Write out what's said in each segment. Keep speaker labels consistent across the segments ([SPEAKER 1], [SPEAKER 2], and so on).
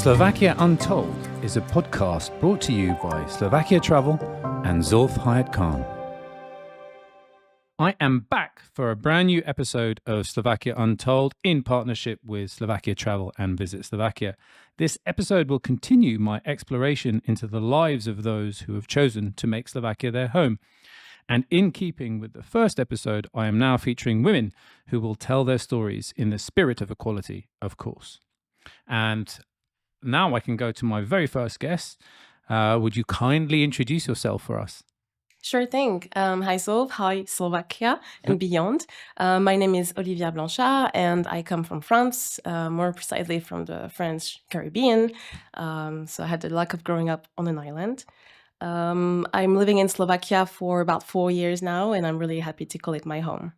[SPEAKER 1] Slovakia Untold is a podcast brought to you by Slovakia Travel and Zorf Hyatt-Khan. I am back for a brand new episode of Slovakia Untold in partnership with Slovakia Travel and Visit Slovakia. This episode will continue my exploration into the lives of those who have chosen to make Slovakia their home. And in keeping with the first episode, I am now featuring women who will tell their stories in the spirit of equality, of course. And now I can go to my very first guest. Would you kindly introduce yourself for us?
[SPEAKER 2] Sure thing. Hi, Solv. Hi, Slovakia and beyond. My name is Olivia Blanchard, and I come from France, more precisely from the French Caribbean. So I had the luck of growing up on an island. I'm living in Slovakia for about 4 years now, and I'm really happy to call it my home.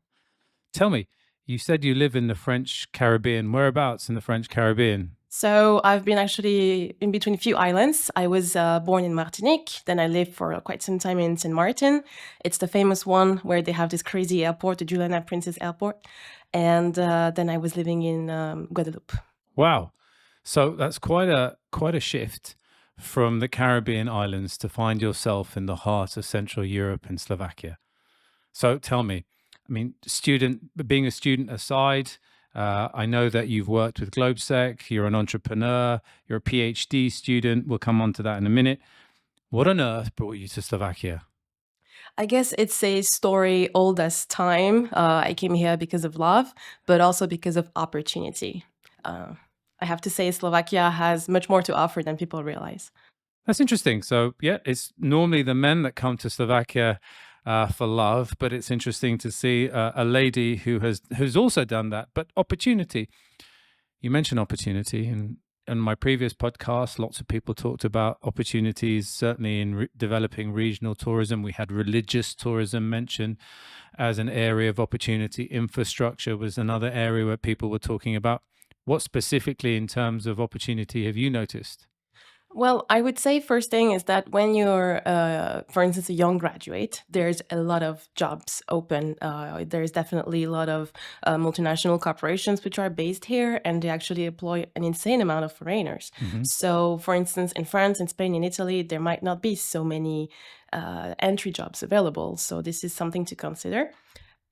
[SPEAKER 1] Tell me, you said you live in the French Caribbean. Whereabouts in the French Caribbean?
[SPEAKER 2] So I've been actually in between a few islands. I was born in Martinique. Then I lived for quite some time in Saint Martin. It's the famous one where they have this crazy airport, the Juliana Princess Airport. And then I was living in Guadeloupe.
[SPEAKER 1] Wow. So that's quite a shift from the Caribbean islands to find yourself in the heart of Central Europe and Slovakia. So tell me, I mean, being a student aside, I know that you've worked with GlobeSec, you're an entrepreneur, you're a PhD student. We'll come on to that in a minute. What on earth brought you to Slovakia?
[SPEAKER 2] I guess it's a story old as time. I came here because of love, but also because of opportunity. I have to say Slovakia has much more to offer than people realize.
[SPEAKER 1] That's interesting. So yeah, it's normally the men that come to Slovakia for love, but it's interesting to see a lady who's also done that. But opportunity, you mentioned opportunity, and in my previous podcast, lots of people talked about opportunities, certainly in developing regional tourism. We had religious tourism mentioned as an area of opportunity. Infrastructure was another area where people were talking about. What specifically in terms of opportunity have you noticed?
[SPEAKER 2] Well, I would say first thing is that when you're, for instance, a young graduate, there's a lot of jobs open. There's definitely a lot of multinational corporations which are based here, and they actually employ an insane amount of foreigners. So, for instance, in France, in Spain, in Italy, there might not be so many entry jobs available. So this is something to consider.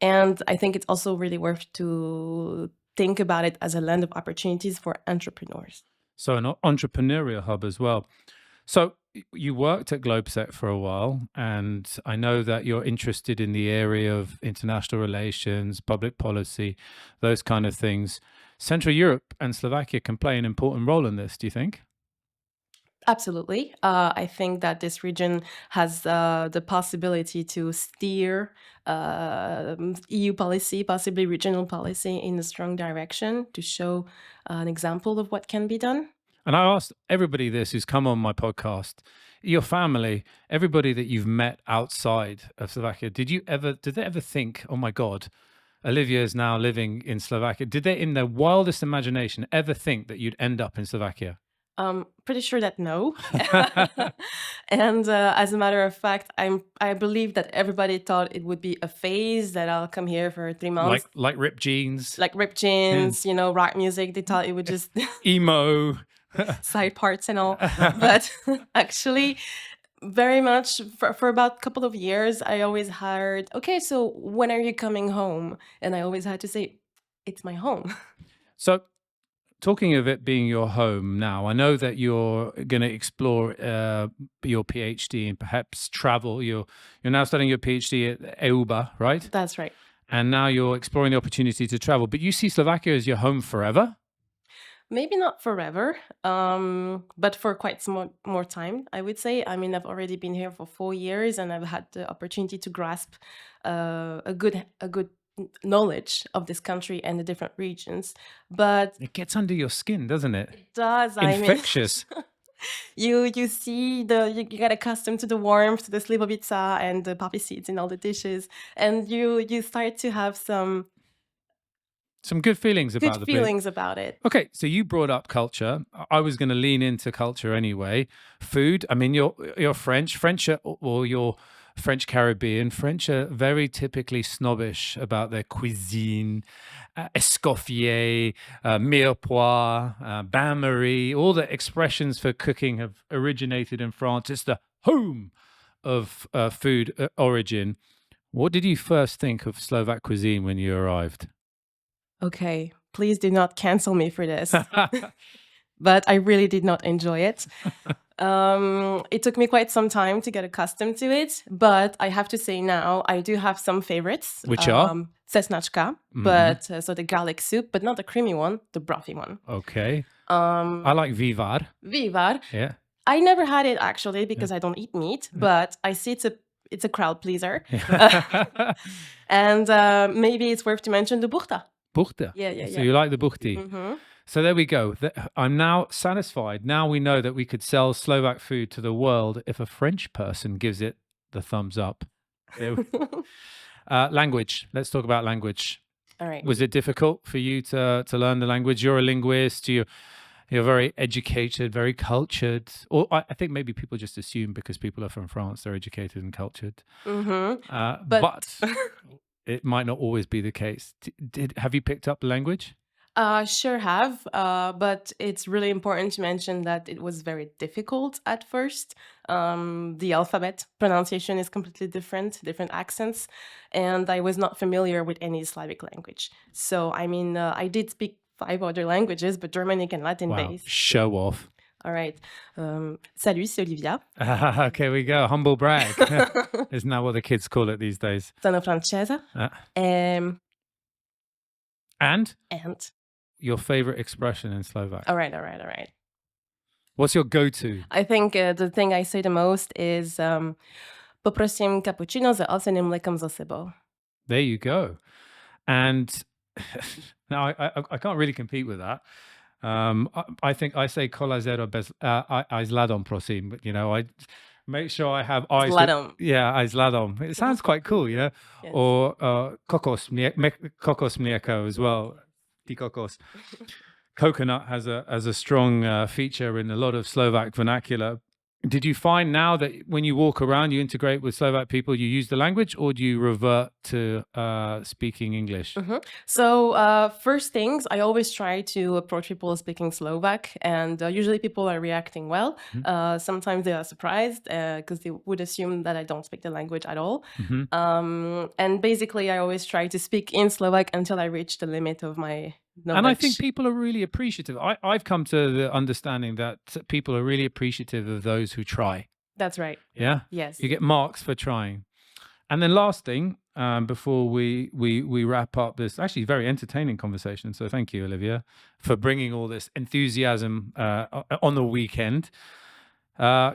[SPEAKER 2] And I think it's also really worth to think about it as a land of opportunities for entrepreneurs.
[SPEAKER 1] So an entrepreneurial hub as well. So you worked at GlobeSec for a while, and I know that you're interested in the area of international relations, public policy, those kind of things. Central Europe and Slovakia can play an important role in this, do you think?
[SPEAKER 2] Absolutely. I think that this region has the possibility to steer EU policy, possibly regional policy, in a strong direction to show an example of what can be done.
[SPEAKER 1] And I asked everybody this who's come on my podcast, your family, everybody that you've met outside of Slovakia, did they ever think, oh my God, Olivia is now living in Slovakia? Did they, in their wildest imagination, ever think that you'd end up in Slovakia?
[SPEAKER 2] Pretty sure that no. And as a matter of fact, I believe that everybody thought it would be a phase that I'll come here for 3 months.
[SPEAKER 1] Like ripped jeans.
[SPEAKER 2] Like ripped jeans, rock music. They thought it would just
[SPEAKER 1] emo.
[SPEAKER 2] Side parts and all. But actually, very much for about a couple of years, I always heard, okay, so when are you coming home? And I always had to say, it's my home.
[SPEAKER 1] So talking of it being your home now, I know that you're going to explore your PhD and perhaps travel. You're now studying your PhD at EUBA, right?
[SPEAKER 2] That's right.
[SPEAKER 1] And now you're exploring the opportunity to travel. But you see Slovakia as your home forever?
[SPEAKER 2] Maybe not forever, but for quite some more time, I would say. I mean, I've already been here for 4 years, and I've had the opportunity to grasp a good knowledge of this country and the different regions. But
[SPEAKER 1] it gets under your skin, doesn't it?
[SPEAKER 2] It does.
[SPEAKER 1] Infectious.
[SPEAKER 2] You see you get accustomed to the warmth, to the slivovica and the poppy seeds in all the dishes, and you start to have some
[SPEAKER 1] good feelings about
[SPEAKER 2] it.
[SPEAKER 1] Okay, so you brought up culture. I was going to lean into culture anyway. Food. I mean, you're French, or you're French Caribbean. French are very typically snobbish about their cuisine, escoffier, mirepoix, bain-marie, all the expressions for cooking have originated in France. It's the home of food origin. What did you first think of Slovak cuisine when you arrived?
[SPEAKER 2] Okay, please do not cancel me for this. But I really did not enjoy it. It took me quite some time to get accustomed to it, but I have to say now I do have some favorites.
[SPEAKER 1] Which are?
[SPEAKER 2] Cesnačka, but so the garlic soup, but not the creamy one, the brothy one.
[SPEAKER 1] Okay. I like vivar.
[SPEAKER 2] Vivar.
[SPEAKER 1] Yeah.
[SPEAKER 2] I never had it actually because I don't eat meat, but I see it's a crowd pleaser. And maybe it's worth to mention the buchta.
[SPEAKER 1] Buchta.
[SPEAKER 2] Yeah.
[SPEAKER 1] So you like the buchti. So there we go. I'm now satisfied. Now we know that we could sell Slovak food to the world if a French person gives it the thumbs up. Language. Let's talk about language.
[SPEAKER 2] All right.
[SPEAKER 1] Was it difficult for you to learn the language? You're a linguist. You're very educated, very cultured. Or I think maybe people just assume because people are from France, they're educated and cultured. But it might not always be the case. Have you picked up the language?
[SPEAKER 2] Sure have, but it's really important to mention that it was very difficult at first. The alphabet pronunciation is completely different accents, and I was not familiar with any Slavic language. So, I mean, I did speak 5 other languages, but Germanic and Latin based.
[SPEAKER 1] Show off.
[SPEAKER 2] All right. Salut, c'est Olivia.
[SPEAKER 1] Okay, we go. Humble brag. Isn't that what the kids call it these days?
[SPEAKER 2] Sono francese.
[SPEAKER 1] And?
[SPEAKER 2] And?
[SPEAKER 1] Your favorite expression in Slovak?
[SPEAKER 2] All right.
[SPEAKER 1] What's your go-to?
[SPEAKER 2] I think the thing I say the most is poprosím cappuccino s oceným mlékom so sebou.
[SPEAKER 1] There you go. And now I can't really compete with that. I think I say kola zero bez aizladom prosím, but I make sure I have eyes. Aizladom. It sounds quite cool, Yes. Or kokos mlieko as well. Kokos. Coconut has a strong feature in a lot of Slovak vernacular. Did you find now that when you walk around, you integrate with Slovak people, you use the language, or do you revert to speaking English?
[SPEAKER 2] So first things, I always try to approach people speaking Slovak, and usually people are reacting well. Sometimes they are surprised because they would assume that I don't speak the language at all. And basically, I always try to speak in Slovak until I reach the limit of my knowledge.
[SPEAKER 1] And I think people are really appreciative. I've come to the understanding that people are really appreciative of those who try.
[SPEAKER 2] That's right.
[SPEAKER 1] Yeah?
[SPEAKER 2] Yes.
[SPEAKER 1] You get marks for trying. And then last thing, before we wrap up this actually very entertaining conversation, so thank you, Olivia, for bringing all this enthusiasm on the weekend.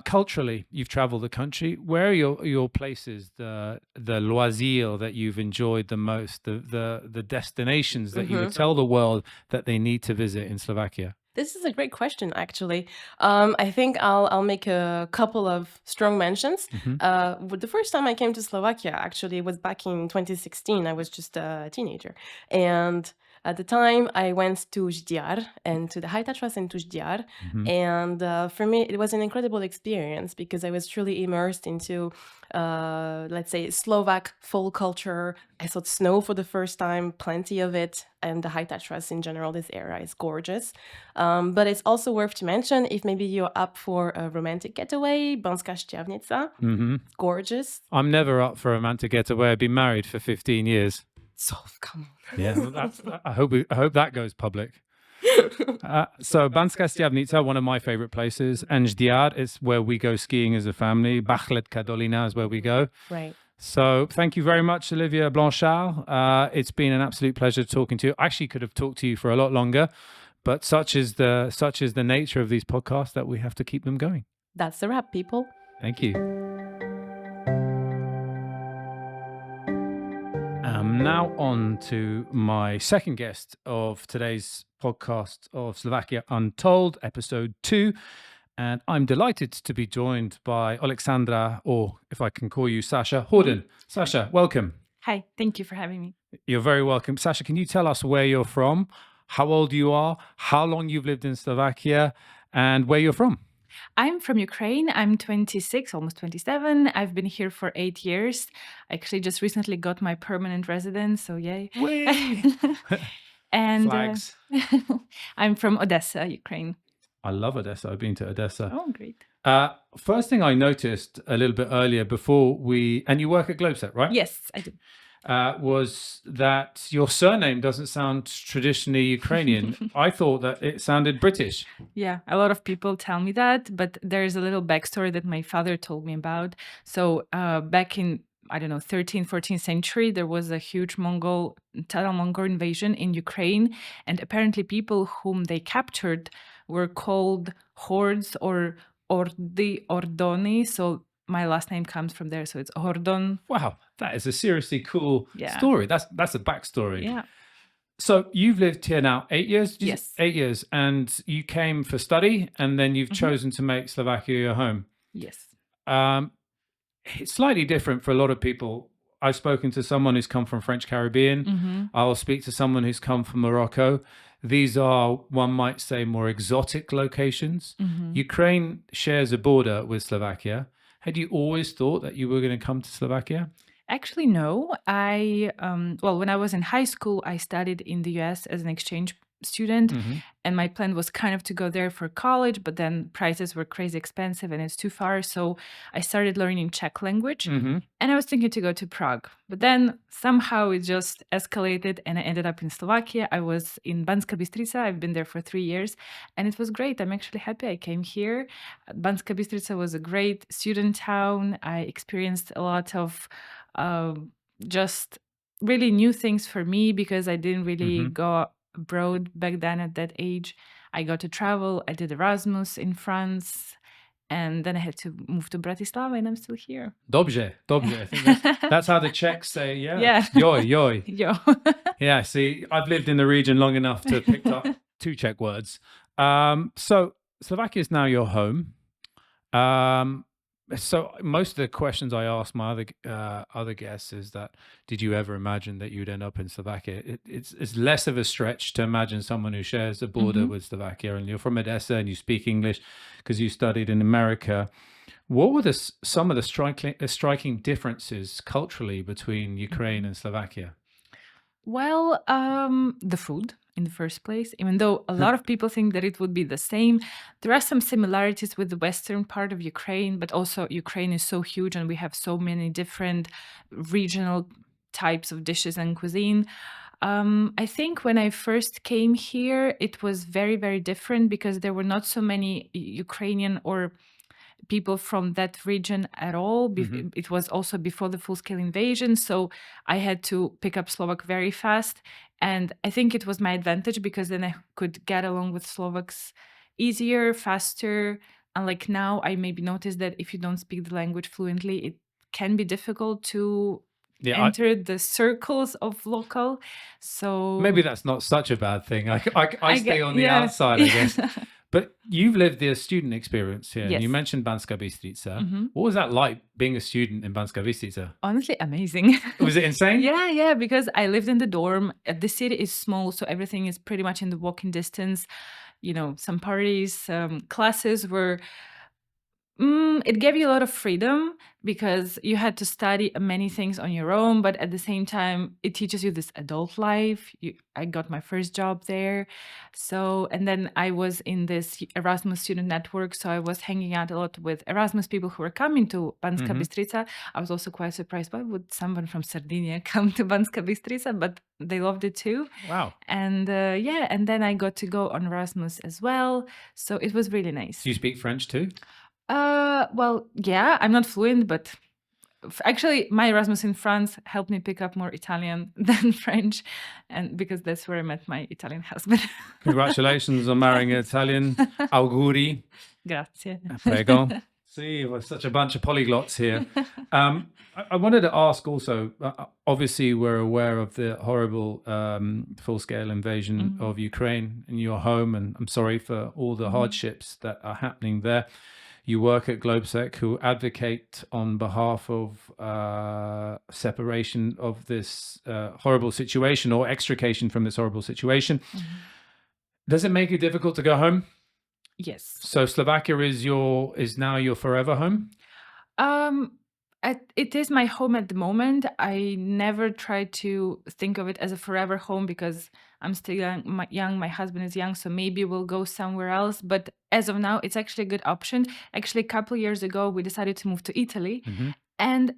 [SPEAKER 1] Culturally, you've traveled the country. Where are your places, the loisir that you've enjoyed the most, the destinations that you would tell the world that they need to visit in Slovakia?
[SPEAKER 2] This is a great question, actually. I think I'll make a couple of strong mentions. The first time I came to Slovakia, actually, was back in 2016. I was just a teenager. And at the time, I went to Ždiar and to the Hyatt-Khan in Ždiar. And for me, it was an incredible experience because I was truly immersed into, let's say, Slovak folk culture. I saw snow for the first time, plenty of it. And the Hyatt-Khan in general, this area is gorgeous. But it's also worth to mention, if maybe you're up for a romantic getaway, Banská Štiavnica, gorgeous.
[SPEAKER 1] I'm never up for a romantic getaway. I've been married for 15 years.
[SPEAKER 2] So come on.
[SPEAKER 1] Yeah, I hope that goes public. So Banská Štiavnica, one of my favorite places, and Ždiar is where we go skiing as a family. Bachletka Dolina is where we go.
[SPEAKER 2] Right.
[SPEAKER 1] So thank you very much, Olivia Blanchard. It's been an absolute pleasure talking to you. I actually could have talked to you for a lot longer, but such is the nature of these podcasts that we have to keep them going.
[SPEAKER 2] That's the wrap, people.
[SPEAKER 1] Thank you. Now on to my second guest of today's podcast of Slovakia Untold, episode 2. And I'm delighted to be joined by Olexsandra, or if I can call you Sasha, Hordon. Sasha, welcome.
[SPEAKER 3] Hi, thank you for having me.
[SPEAKER 1] You're very welcome. Sasha, can you tell us where you're from, how old you are, how long you've lived in Slovakia, and where you're from?
[SPEAKER 3] I'm from Ukraine. I'm 26, almost 27. I've been here for 8 years. I actually just recently got my permanent residence, so yay. And
[SPEAKER 1] Flags.
[SPEAKER 3] I'm from Odessa, Ukraine.
[SPEAKER 1] I love Odessa. I've been to Odessa.
[SPEAKER 3] Oh, great.
[SPEAKER 1] First thing I noticed a little bit earlier before and you work at Globesec, right?
[SPEAKER 3] Yes, I do.
[SPEAKER 1] Was that your surname doesn't sound traditionally Ukrainian. I thought that it sounded British.
[SPEAKER 3] Yeah, a lot of people tell me that, but there's a little backstory that my father told me about. So back in, I don't know, 13th, 14th century, there was a huge Tatar Mongol invasion in Ukraine. And apparently people whom they captured were called hordes or Ordoni. So my last name comes from there. So it's Hordon.
[SPEAKER 1] Wow, that is a seriously cool
[SPEAKER 3] Yeah.
[SPEAKER 1] story. That's a backstory.
[SPEAKER 3] Yeah.
[SPEAKER 1] So you've lived here now 8 years?
[SPEAKER 3] Yes.
[SPEAKER 1] 8 years. And you came for study and then you've chosen to make Slovakia your home.
[SPEAKER 3] Yes.
[SPEAKER 1] It's slightly different for a lot of people. I've spoken to someone who's come from French Caribbean. I'll speak to someone who's come from Morocco. These are, one might say, more exotic locations. Ukraine shares a border with Slovakia. Had you always thought that you were going to come to Slovakia?
[SPEAKER 3] Actually, no. When I was in high school, I studied in the US as an exchange student, and my plan was kind of to go there for college, but then prices were crazy expensive and it's too far. So I started learning Czech language, and I was thinking to go to Prague. But then somehow it just escalated and I ended up in Slovakia. I was in Banská Bystrica. I've been there for 3 years, and it was great. I'm actually happy I came here. Banská Bystrica was a great student town. I experienced a lot of just really new things for me because I didn't really go abroad back then at that age. I got to travel. I did Erasmus in France, and then I had to move to Bratislava, and I'm still here.
[SPEAKER 1] Dobrze. I think that's how the Czechs say, yeah.
[SPEAKER 3] Yeah.
[SPEAKER 1] Joj.
[SPEAKER 3] Yo.
[SPEAKER 1] Yeah, see, I've lived in the region long enough to pick up 2 Czech words. So Slovakia is now your home. So most of the questions I ask my other guests is that, did you ever imagine that you'd end up in Slovakia? It's less of a stretch to imagine someone who shares a border with Slovakia, and you're from Odessa and you speak English because you studied in America. What were some of the striking differences culturally between Ukraine and Slovakia?
[SPEAKER 3] Well, the food in the first place, even though a lot of people think that it would be the same, there are some similarities with the western part of Ukraine, but also Ukraine is so huge and we have so many different regional types of dishes and cuisine. I think when I first came here, it was very, very different because there were not so many Ukrainian or people from that region at all. It was also before the full-scale invasion, so I had to pick up Slovak very fast. And I think it was my advantage because then I could get along with Slovaks easier, faster. Unlike now, I maybe noticed that if you don't speak the language fluently, it can be difficult to enter the circles of local. So
[SPEAKER 1] maybe that's not such a bad thing. I stay on the
[SPEAKER 3] yeah.
[SPEAKER 1] outside, I guess. But you've lived the student experience here.
[SPEAKER 3] Yes.
[SPEAKER 1] And you mentioned Banská Bystrica. What was that like, being a student in Banská Bystrica?
[SPEAKER 3] Honestly, amazing.
[SPEAKER 1] Was it insane?
[SPEAKER 3] Yeah, because I lived in the dorm. The city is small, so everything is pretty much in the walking distance. You know, some parties, classes were... it gave you a lot of freedom because you had to study many things on your own, but at the same time, it teaches you this adult life. I got my first job there. So, and then I was in this Erasmus student network, so I was hanging out a lot with Erasmus people who were coming to Banská Bystrica. I was also quite surprised, why would someone from Sardinia come to Banská Bystrica? But they loved it too.
[SPEAKER 1] Wow.
[SPEAKER 3] And and then I got to go on Erasmus as well. So it was really nice.
[SPEAKER 1] Do you speak French too?
[SPEAKER 3] Well, yeah, I'm not fluent, but actually my Erasmus in France helped me pick up more Italian than French, and because that's where I met my Italian husband.
[SPEAKER 1] Congratulations on marrying an Italian. Auguri.
[SPEAKER 3] Grazie.
[SPEAKER 1] Prego. See, we're such a bunch of polyglots here. I wanted to ask also, obviously we're aware of the horrible full-scale invasion of Ukraine in your home, and I'm sorry for all the hardships that are happening there. You work at Globesec, who advocate on behalf of separation of this horrible situation, or extrication from this horrible situation. Does it make it difficult to go home?
[SPEAKER 3] Yes.
[SPEAKER 1] So Slovakia is now your forever home?
[SPEAKER 3] It is my home at the moment. I never try to think of it as a forever home because I'm still young, my husband is young, so maybe we'll go somewhere else. But as of now, it's actually a good option. Actually, a couple years ago, we decided to move to Italy. And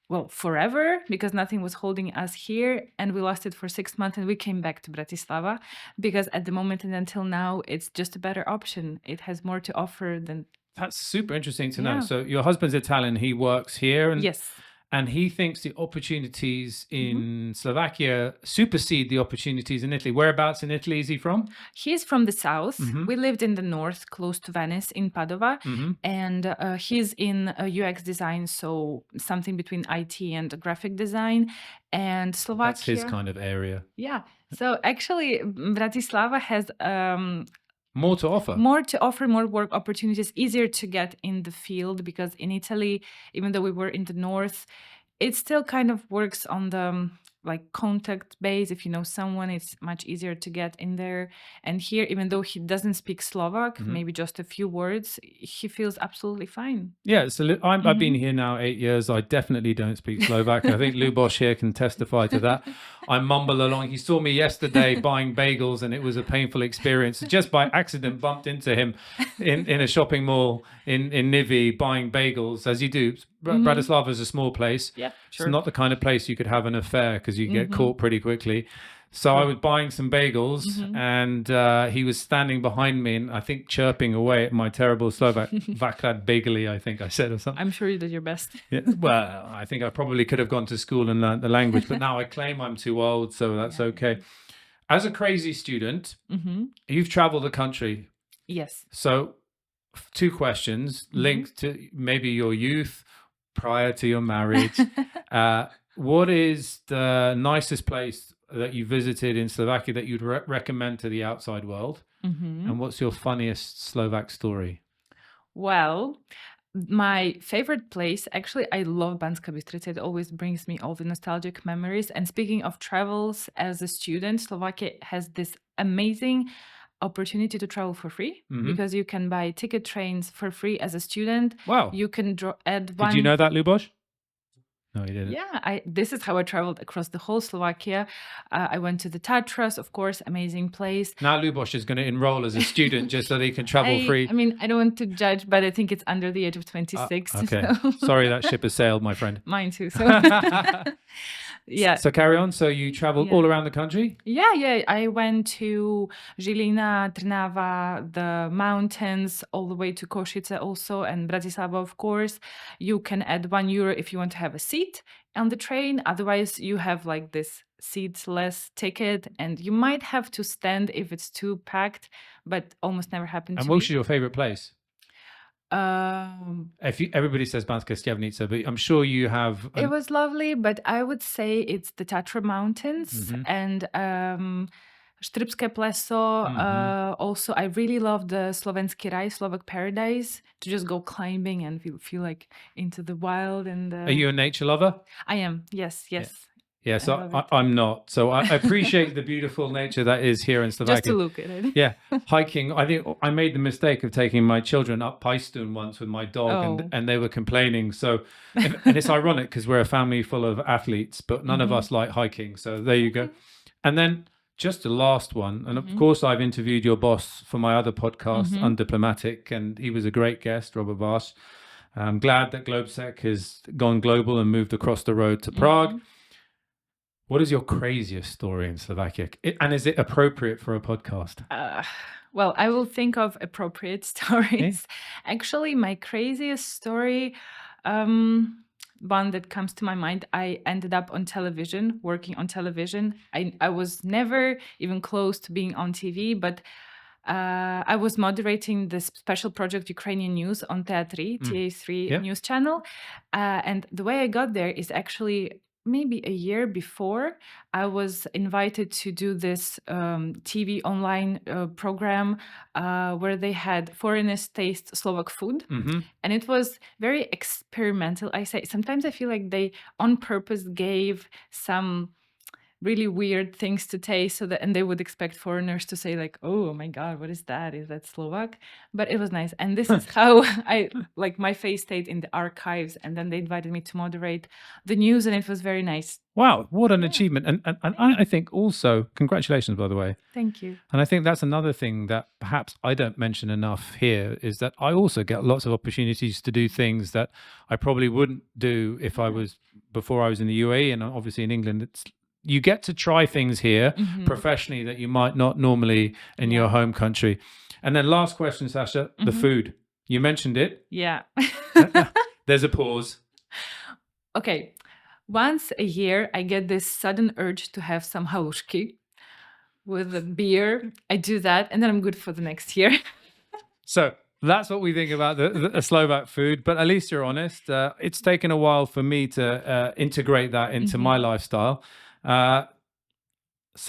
[SPEAKER 3] well, forever, because nothing was holding us here, and we lost it for 6 months, and we came back to Bratislava because at the moment and until now, it's just a better option. It has more to offer than.
[SPEAKER 1] That's super interesting to know.
[SPEAKER 3] Yeah.
[SPEAKER 1] So your husband's Italian, he works here, and
[SPEAKER 3] Yes.
[SPEAKER 1] and he thinks the opportunities in Slovakia supersede the opportunities in Italy. Whereabouts in Italy is he from?
[SPEAKER 3] He's from the south. We lived in the north, close to Venice, in Padova. And he's in UX design, so something between IT and graphic design. And Slovakia.
[SPEAKER 1] That's his kind of area.
[SPEAKER 3] Yeah. So actually, Bratislava has
[SPEAKER 1] more to offer.
[SPEAKER 3] More work opportunities, easier to get in the field, because in Italy, even though we were in the north, it still kind of works on the like contact base. If you know someone, it's much easier to get in there. And here, even though he doesn't speak Slovak, maybe just a few words, he feels absolutely fine.
[SPEAKER 1] Yeah, so I've been here now 8 years. I definitely don't speak Slovak. I think Luboš here can testify to that. I mumble along. He saw me yesterday buying bagels, and it was a painful experience. Just by accident, bumped into him in a shopping mall in Nivi buying bagels, as you do. Bratislava is a small place.
[SPEAKER 3] Yeah, sure.
[SPEAKER 1] It's not the kind of place you could have an affair, because you get caught pretty quickly. So I was buying some bagels, and he was standing behind me and I think chirping away at my terrible Slovak. Vakrad bagely, I think I said, or something.
[SPEAKER 3] I'm sure you did your best.
[SPEAKER 1] Yeah, well, I think I probably could have gone to school and learned the language, but now I claim I'm too old, so that's okay. As a crazy student, you've traveled the country.
[SPEAKER 3] Yes.
[SPEAKER 1] So 2 questions linked to maybe your youth prior to your marriage. What is the nicest place that you visited in Slovakia that you'd recommend to the outside world? And what's your funniest Slovak story?
[SPEAKER 3] Well, my favorite place, actually, I love Banska Bystrica. It always brings me all the nostalgic memories. And speaking of travels, as a student, Slovakia has this amazing opportunity to travel for free, because you can buy ticket trains for free as a student.
[SPEAKER 1] Wow.
[SPEAKER 3] You can add one.
[SPEAKER 1] Did you know that, Luboš? No, you didn't.
[SPEAKER 3] Yeah, this is how I traveled across the whole Slovakia. I went to the Tatras, of course, amazing place.
[SPEAKER 1] Now Luboš is going to enroll as a student just so that he can travel free.
[SPEAKER 3] I mean, I don't want to judge, but I think it's under the age of 26.
[SPEAKER 1] Okay.
[SPEAKER 3] So.
[SPEAKER 1] Sorry, that ship has sailed, my friend.
[SPEAKER 3] Mine too. So. Yeah.
[SPEAKER 1] So carry on. So you traveled all around the country?
[SPEAKER 3] Yeah. I went to Žilina, Trnava, the mountains, all the way to Košice also, and Bratislava, of course. You can add €1 if you want to have a seat on the train. Otherwise, you have like this seats-less ticket, and you might have to stand if it's too packed, but almost never happened to me.
[SPEAKER 1] And what's your favorite place? Everybody says Banska Štiavnica, but I'm sure you have.
[SPEAKER 3] It was lovely, but I would say it's the Tatra Mountains and Štrbské pleso. Also, I really love the Slovenský raj, Slovak Paradise, to just go climbing and feel like into the wild. And
[SPEAKER 1] Are you a nature lover?
[SPEAKER 3] I am. Yes.
[SPEAKER 1] Yeah, so I'm not. So I appreciate the beautiful nature that is here in Slovakia.
[SPEAKER 3] Just to look at it.
[SPEAKER 1] Yeah, hiking. I think I made the mistake of taking my children up Paistun once with my dog, and they were complaining. So, and it's ironic because we're a family full of athletes, but none of us like hiking. So there you go. And then just the last one, and of course I've interviewed your boss for my other podcast, Undiplomatic, and he was a great guest, Robert Vars. I'm glad that Globsec has gone global and moved across the road to Prague. What is your craziest story in Slovakia? And is it appropriate for a podcast?
[SPEAKER 3] Well, I will think of appropriate stories. Actually, my craziest story, one that comes to my mind, I ended up on television, working on television. I was never even close to being on TV, but I was moderating this special project Ukrainian News on Teatri, TA3 news channel. And the way I got there is actually maybe a year before. I was invited to do this TV online program where they had foreigners taste Slovak food. And it was very experimental. Sometimes I feel like they on purpose gave some really weird things to taste, and they would expect foreigners to say like, "Oh my God, what is that? Is that Slovak?" But it was nice, and this is how my face stayed in the archives, and then they invited me to moderate the news, and it was very nice.
[SPEAKER 1] Wow, what an achievement. And I think also, congratulations, by the way.
[SPEAKER 3] Thank you.
[SPEAKER 1] And I think that's another thing that perhaps I don't mention enough here, is that I also get lots of opportunities to do things that I probably wouldn't do if I was before I was in the UAE, and obviously in England. You get to try things here professionally that you might not normally in your home country. And then last question, Sasha, the food. You mentioned it.
[SPEAKER 3] Yeah.
[SPEAKER 1] There's a pause.
[SPEAKER 3] Okay. Once a year, I get this sudden urge to have some halushki with a beer. I do that, and then I'm good for the next year.
[SPEAKER 1] So that's what we think about the Slovak food, but at least you're honest. It's taken a while for me to integrate that into my lifestyle. Sasha,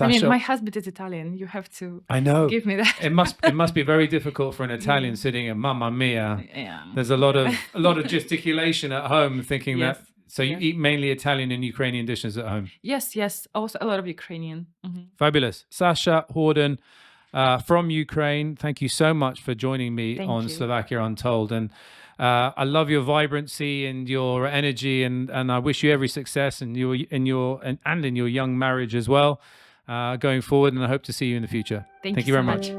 [SPEAKER 3] I mean, my husband is Italian. You have to give me that.
[SPEAKER 1] It must be very difficult for an Italian sitting at Mamma Mia.
[SPEAKER 3] Yeah.
[SPEAKER 1] There's a lot of gesticulation at home, thinking that. So you eat mainly Italian and Ukrainian dishes at home?
[SPEAKER 3] Yes. Also a lot of Ukrainian.
[SPEAKER 1] Fabulous. Sasha Hordon from Ukraine, thank you so much for joining me on Slovakia Untold. And I love your vibrancy and your energy, and I wish you every success in your young marriage as well, going forward. And I hope to see you in the future. Thank you very much.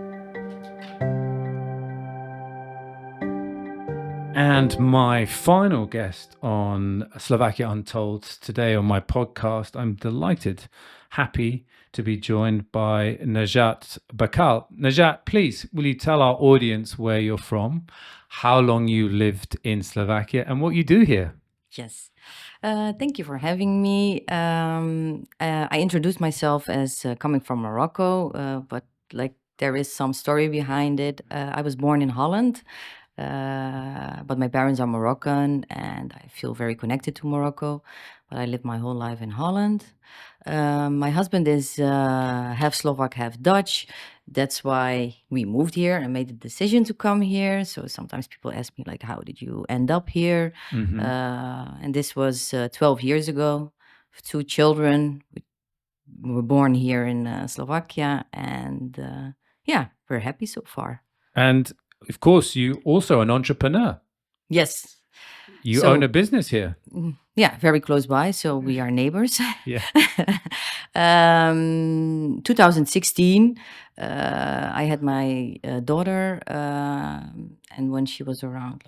[SPEAKER 1] And my final guest on Slovakia Untold today on my podcast, I'm delighted, happy to be joined by Najat Bakkal. Najat, please, will you tell our audience where you're from, how long you lived in Slovakia, and what you do here?
[SPEAKER 4] Yes. Thank you for having me. I introduced myself as coming from Morocco, but there is some story behind it. I was born in Holland. But my parents are Moroccan, and I feel very connected to Morocco. But I lived my whole life in Holland. My husband is half Slovak, half Dutch. That's why we moved here and made the decision to come here. So sometimes people ask me, like, how did you end up here? And this was 12 years ago. 2 children. We were born here in Slovakia, and we're happy so far.
[SPEAKER 1] And of course, you also an entrepreneur.
[SPEAKER 4] Yes.
[SPEAKER 1] You own a business here.
[SPEAKER 4] Yeah, very close by. So we are neighbors.
[SPEAKER 1] Yeah.
[SPEAKER 4] 2016, I had my daughter. And when she was around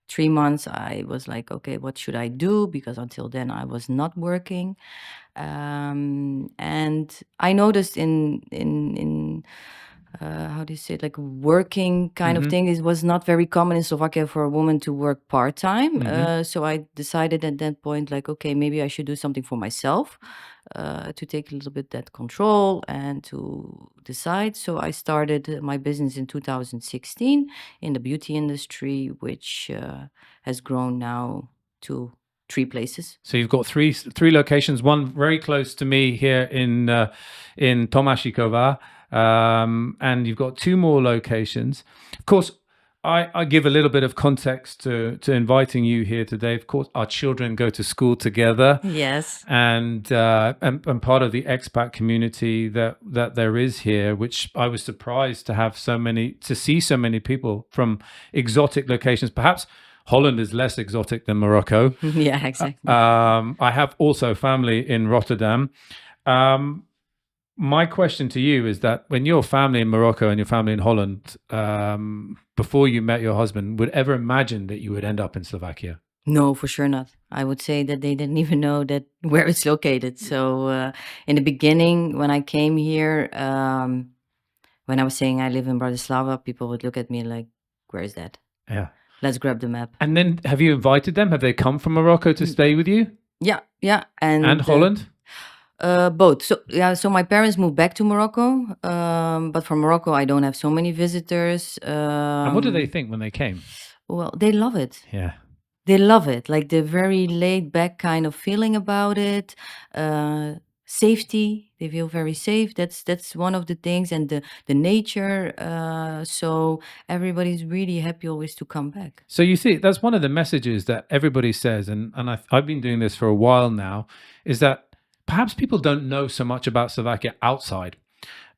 [SPEAKER 4] 3 months, I was like, okay, what should I do? Because until then I was not working. And I noticed in how do you say it, working kind of thing, it was not very common in Slovakia for a woman to work part-time. So I decided at that point, okay, maybe I should do something for myself, to take a little bit that control and to decide. So I started my business in 2016 in the beauty industry, which has grown now to 3 places.
[SPEAKER 1] So you've got three locations, one very close to me here in Tomashikova. And you've got 2 more locations. Of course, I give a little bit of context to inviting you here today. Of course, our children go to school together.
[SPEAKER 4] Yes.
[SPEAKER 1] And part of the expat community that there is here, which I was surprised to see so many people from exotic locations. Perhaps Holland is less exotic than Morocco.
[SPEAKER 4] Yeah, exactly.
[SPEAKER 1] I have also family in Rotterdam. My question to you is that when your family in Morocco and your family in Holland, before you met your husband, would ever imagine that you would end up in Slovakia?
[SPEAKER 4] No, for sure not. I would say that they didn't even know where it's located. So in the beginning, when I came here, when I was saying I live in Bratislava, people would look at me like, where is that?
[SPEAKER 1] Yeah.
[SPEAKER 4] Let's grab the map.
[SPEAKER 1] And then have you invited them? Have they come from Morocco to stay with you?
[SPEAKER 4] Yeah.
[SPEAKER 1] And Holland?
[SPEAKER 4] Both. So my parents moved back to Morocco, but from Morocco I don't have so many visitors.
[SPEAKER 1] And what do they think when they came?
[SPEAKER 4] Well, they love it.
[SPEAKER 1] Yeah.
[SPEAKER 4] They love it. The very laid back kind of feeling about it. Safety. They feel very safe. That's one of the things, and the nature. So everybody's really happy always to come back.
[SPEAKER 1] So you see, that's one of the messages that everybody says, and I've been doing this for a while now, is that perhaps people don't know so much about Slovakia outside.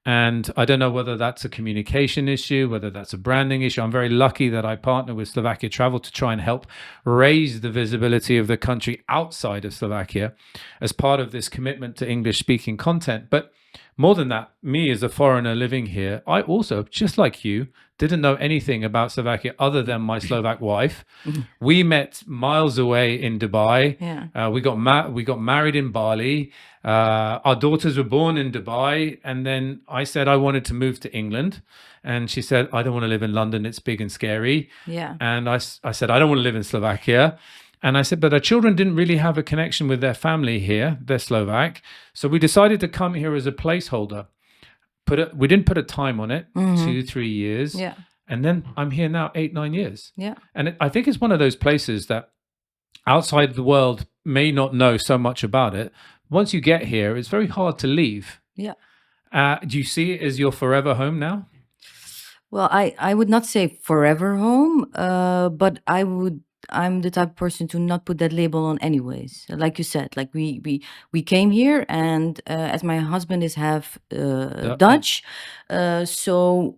[SPEAKER 1] And I don't know whether that's a communication issue, whether that's a branding issue. I'm very lucky that I partner with Slovakia Travel to try and help raise the visibility of the country outside of Slovakia as part of this commitment to English speaking content. But more than that, me as a foreigner living here, I also, just like you, didn't know anything about Slovakia other than my Slovak wife. We met miles away in Dubai.
[SPEAKER 4] Yeah.
[SPEAKER 1] We got married in Bali. Our daughters were born in Dubai, and then I said I wanted to move to England, and she said I don't want to live in London. It's big and scary.
[SPEAKER 4] Yeah.
[SPEAKER 1] And I said I don't want to live in Slovakia. And I said, but our children didn't really have a connection with their family here. They're Slovak. So we decided to come here as a placeholder. We didn't put a time on it, 2-3 years.
[SPEAKER 4] Yeah.
[SPEAKER 1] And then I'm here now 8-9 years.
[SPEAKER 4] Yeah.
[SPEAKER 1] And I think it's one of those places that outside the world may not know so much about it. Once you get here, it's very hard to leave.
[SPEAKER 4] Yeah.
[SPEAKER 1] Do you see it as your forever home now?
[SPEAKER 4] Well, I would not say forever home, but I'm the type of person to not put that label on anyways. Like you said, like we came here, and as my husband is half Dutch, so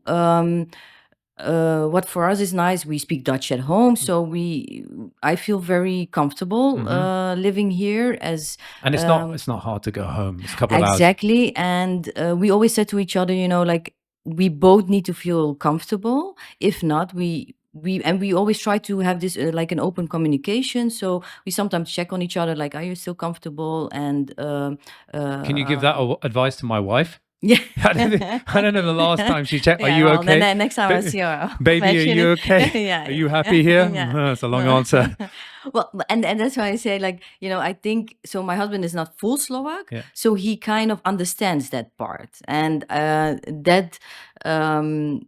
[SPEAKER 4] what for us is nice, we speak Dutch at home, so I feel very comfortable living here as.
[SPEAKER 1] And it's not hard to go home. It's a couple of hours.
[SPEAKER 4] Exactly, and we always said to each other, like we both need to feel comfortable. If not, we always try to have this like an open communication. So we sometimes check on each other, like, are you still comfortable? And
[SPEAKER 1] can you give that advice to my wife?
[SPEAKER 4] Yeah.
[SPEAKER 1] I don't know the last time she checked. Are you okay?
[SPEAKER 4] Then next time I see her,
[SPEAKER 1] baby, are you okay?
[SPEAKER 4] Yeah.
[SPEAKER 1] Are you happy here?
[SPEAKER 4] Yeah.
[SPEAKER 1] That's a long answer.
[SPEAKER 4] Well, and that's why I say, like, I think so. My husband is not full Slovak,
[SPEAKER 1] Yeah.
[SPEAKER 4] so he kind of understands that part, and that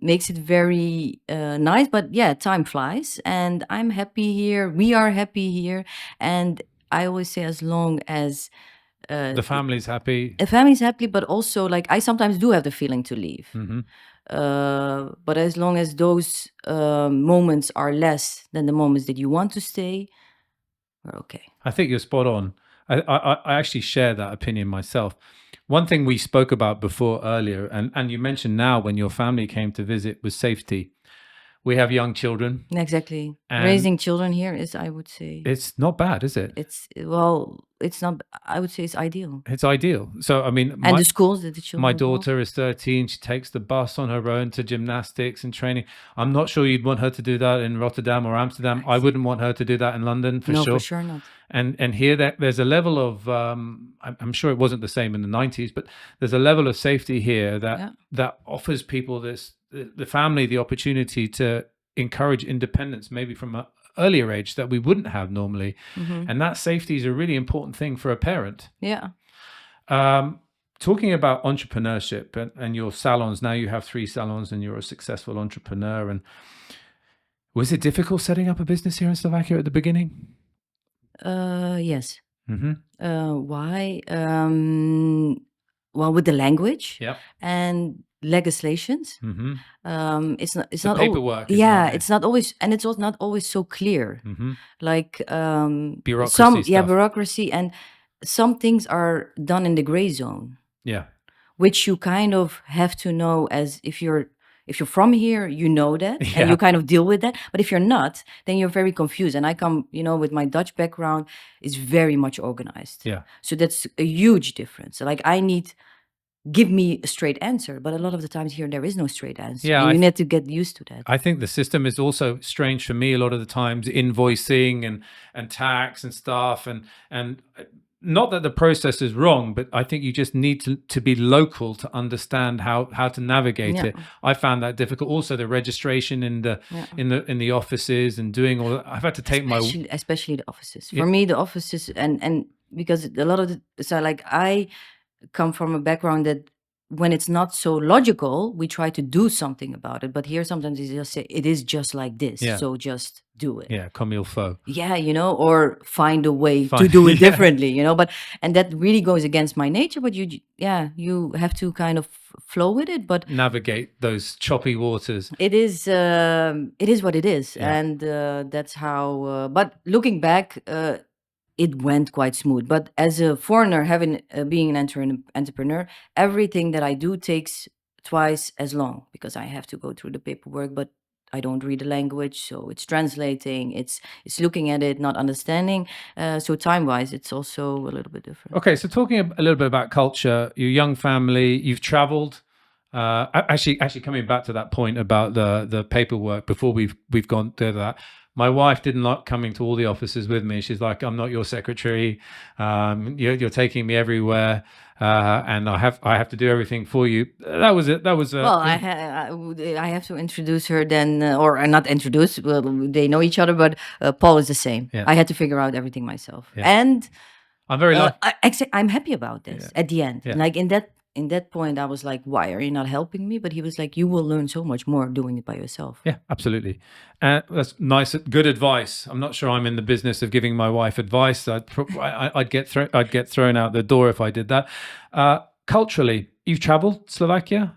[SPEAKER 4] makes it very nice. But yeah, time flies, and I'm happy here. We are happy here, and I always say, as long as
[SPEAKER 1] the family's happy.
[SPEAKER 4] the family's happy, but also, like, I sometimes do have the feeling to leave. But as long as those moments are less than the moments that you want to stay, we're okay.
[SPEAKER 1] I think you're spot on. I actually share that opinion myself. One thing we spoke about before earlier, and you mentioned now when your family came to visit, was safety. We have young children.
[SPEAKER 4] Exactly.
[SPEAKER 1] And
[SPEAKER 4] raising children here is, I would say,
[SPEAKER 1] it's not bad, is it?
[SPEAKER 4] it's not. I would say it's ideal.
[SPEAKER 1] It's ideal. So, I mean,
[SPEAKER 4] And the schools that the children
[SPEAKER 1] my
[SPEAKER 4] go to.
[SPEAKER 1] daughter is 13. She takes the bus on her own to gymnastics and training. I'm not sure you'd want her to do that in Rotterdam or Amsterdam. I wouldn't want her to do that in London, for
[SPEAKER 4] No,
[SPEAKER 1] sure.
[SPEAKER 4] for sure not.
[SPEAKER 1] And here there's a level of, I'm sure it wasn't the same in the 90s, but there's a level of safety here that offers people the family, the opportunity to encourage independence, maybe from an earlier age that we wouldn't have normally. And that safety is a really important thing for a parent.
[SPEAKER 4] Yeah.
[SPEAKER 1] Talking about entrepreneurship and your salons, now you have 3 salons and you're a successful entrepreneur. And was it difficult setting up a business here in Slovakia at the beginning?
[SPEAKER 4] Yes.
[SPEAKER 1] Mm-hmm.
[SPEAKER 4] Why? Well, with the language
[SPEAKER 1] Yep.
[SPEAKER 4] and legislations,
[SPEAKER 1] Mm-hmm.
[SPEAKER 4] it's not. It's
[SPEAKER 1] The
[SPEAKER 4] not
[SPEAKER 1] paperwork is
[SPEAKER 4] yeah,
[SPEAKER 1] not-
[SPEAKER 4] it's not always, and it's also not always so clear.
[SPEAKER 1] Mm-hmm.
[SPEAKER 4] Like
[SPEAKER 1] Bureaucracy
[SPEAKER 4] some
[SPEAKER 1] stuff.
[SPEAKER 4] bureaucracy, and some things are done in the gray zone,
[SPEAKER 1] Yeah.
[SPEAKER 4] which you kind of have to know, as if you're from here, you know that,
[SPEAKER 1] Yeah.
[SPEAKER 4] and you kind of deal with that. But if you're not, then you're very confused. And I come, with my Dutch background, is very much organized.
[SPEAKER 1] Yeah.
[SPEAKER 4] So that's a huge difference. Like, give me a straight answer, but a lot of the times here there is no straight answer.
[SPEAKER 1] Yeah,
[SPEAKER 4] and you need to get used to that.
[SPEAKER 1] I think the system is also strange for me a lot of the times, invoicing and tax and stuff, and not that the process is wrong, but I think you just need to be local to understand how to navigate
[SPEAKER 4] Yeah.
[SPEAKER 1] it. I found that difficult. Also, the registration in the offices and doing all that. I've had to take
[SPEAKER 4] especially the offices.
[SPEAKER 1] Yeah.
[SPEAKER 4] For me, the offices, and because a lot of like, I come from a background that when it's not so logical, we try to do something about it. But here, sometimes you just say, it is just like this,
[SPEAKER 1] Yeah.
[SPEAKER 4] so just do it.
[SPEAKER 1] Yeah, comme il faut.
[SPEAKER 4] Yeah, or find a way to do it
[SPEAKER 1] Yeah.
[SPEAKER 4] differently, but, and that really goes against my nature, but you have to kind of flow with it. But
[SPEAKER 1] Navigate those choppy waters.
[SPEAKER 4] it is what it is.
[SPEAKER 1] Yeah.
[SPEAKER 4] And that's how, but looking back, it went quite smooth. But as a foreigner, being an entrepreneur, everything that I do takes twice as long because I have to go through the paperwork, but I don't read the language, so it's translating, it's looking at it, not understanding. So time-wise, it's also a little bit different.
[SPEAKER 1] Okay, so talking a little bit about culture, your young family, you've traveled. Actually, coming back to that point about the paperwork before we've gone through that. My wife didn't like coming to all the offices with me. She's like, "I'm not your secretary. You're taking me everywhere, and I have to do everything for you." That was it. That was
[SPEAKER 4] Well, I have to introduce her then, or not introduce. Well, they know each other, but Paul is the same.
[SPEAKER 1] Yeah.
[SPEAKER 4] I had to figure out everything myself,
[SPEAKER 1] Yeah.
[SPEAKER 4] and
[SPEAKER 1] I'm very lucky.
[SPEAKER 4] I'm happy about this at the end.
[SPEAKER 1] Yeah.
[SPEAKER 4] Like in that point, I was like, "Why are you not helping me?" But he was like, "You will learn so much more doing it by yourself."
[SPEAKER 1] Yeah, absolutely. That's nice, good advice. I'm not sure I'm in the business of giving my wife advice. I'd get thrown out the door if I did that. Culturally, you've traveled Slovakia,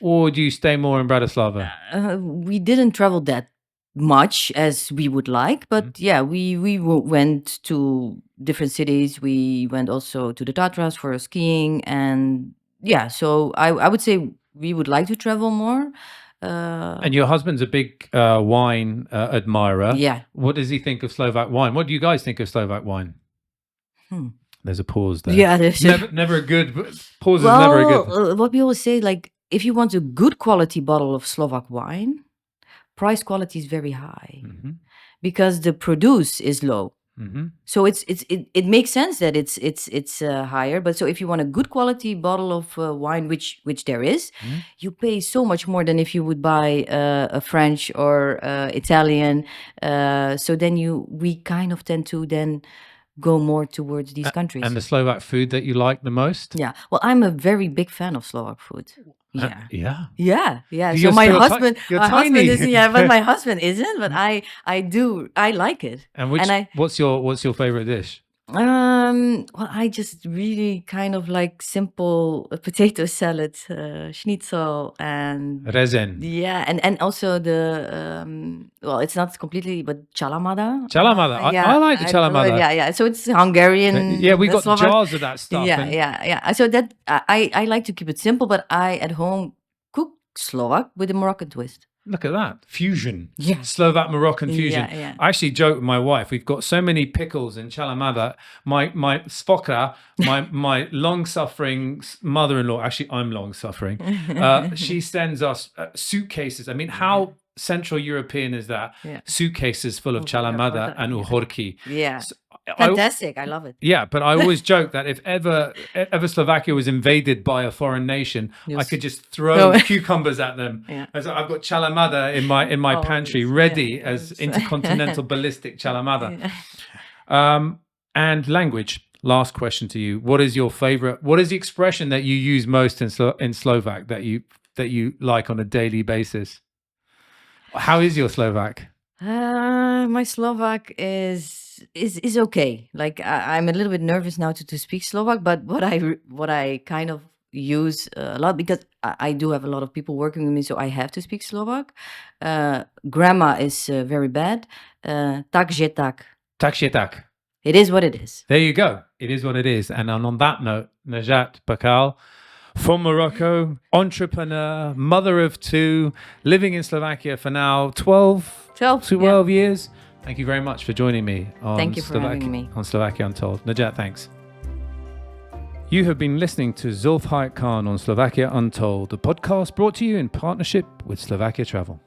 [SPEAKER 1] or do you stay more in Bratislava?
[SPEAKER 4] We didn't travel that much as we would like, but yeah, we went to different cities. We went also to the Tatras for skiing, and yeah, so I would say we would like to travel more.
[SPEAKER 1] And your husband's a big wine admirer.
[SPEAKER 4] Yeah.
[SPEAKER 1] What does he think of Slovak wine? What do you guys think of Slovak wine? There's a pause there.
[SPEAKER 4] Yeah, there's
[SPEAKER 1] never a good pause. Is never a good.
[SPEAKER 4] What we always say, like, if you want a good quality bottle of Slovak wine, price quality is very high because the produce is low. So it makes sense that it's higher. But so if you want a good quality bottle of wine, which there is, you pay so much more than if you would buy a French or Italian. So then we kind of tend to then go more towards these countries.
[SPEAKER 1] And the Slovak food that you like the most?
[SPEAKER 4] Yeah. Well, I'm a very big fan of Slovak food. Yeah.
[SPEAKER 1] Yeah.
[SPEAKER 4] So my husband,
[SPEAKER 1] you're
[SPEAKER 4] my
[SPEAKER 1] tiny.
[SPEAKER 4] husband isn't. Yeah, but my husband isn't. But I like it.
[SPEAKER 1] And what's your favorite dish?
[SPEAKER 4] Well, I just really kind of like simple potato salad, schnitzel, and
[SPEAKER 1] Rezen.
[SPEAKER 4] yeah, and also the well, it's not completely, but chalamada.
[SPEAKER 1] Chalamada. I like the chalamada.
[SPEAKER 4] Yeah. So it's Hungarian.
[SPEAKER 1] Yeah, we got
[SPEAKER 4] Slovak.
[SPEAKER 1] jars of that stuff.
[SPEAKER 4] Yeah. So that I like to keep it simple, but I at home cook Slovak with a Moroccan twist.
[SPEAKER 1] Look at that. Fusion.
[SPEAKER 4] Yeah.
[SPEAKER 1] Slovak Moroccan fusion.
[SPEAKER 4] Yeah.
[SPEAKER 1] I actually joke with my wife. We've got so many pickles in chalamada. My svokra, my long-suffering mother-in-law, actually I'm long-suffering, she sends us suitcases. I mean, how Central European is that?
[SPEAKER 4] Yeah.
[SPEAKER 1] Suitcases full of chalamada and uhorki.
[SPEAKER 4] Yeah.
[SPEAKER 1] So,
[SPEAKER 4] Fantastic. I love it.
[SPEAKER 1] Yeah, but I always joke that if ever Slovakia was invaded by a foreign nation, I could just throw cucumbers at them.
[SPEAKER 4] Yeah.
[SPEAKER 1] As I've got chalamada in my pantry ready as intercontinental ballistic chalamada. And language. Last question to you: what is your favorite? What is the expression that you use most in Slovak that you like on a daily basis? How is your Slovak?
[SPEAKER 4] My Slovak is okay. Like I'm a little bit nervous now to speak Slovak, but what I kind of use a lot because I do have a lot of people working with me, so I have to speak Slovak. Grammar is very bad. Takže tak.
[SPEAKER 1] Takže tak.
[SPEAKER 4] It is what it is.
[SPEAKER 1] There you go. It is what it is. And on that note, Najat Bakkal, from Morocco, entrepreneur, mother of two, living in Slovakia for now 12 years. Thank you very much for joining me on
[SPEAKER 4] Thank you for having me.
[SPEAKER 1] On Slovakia Untold. Najat, thanks. You have been listening to Hyatt-Khan on Slovakia Untold, a podcast brought to you in partnership with Slovakia Travel.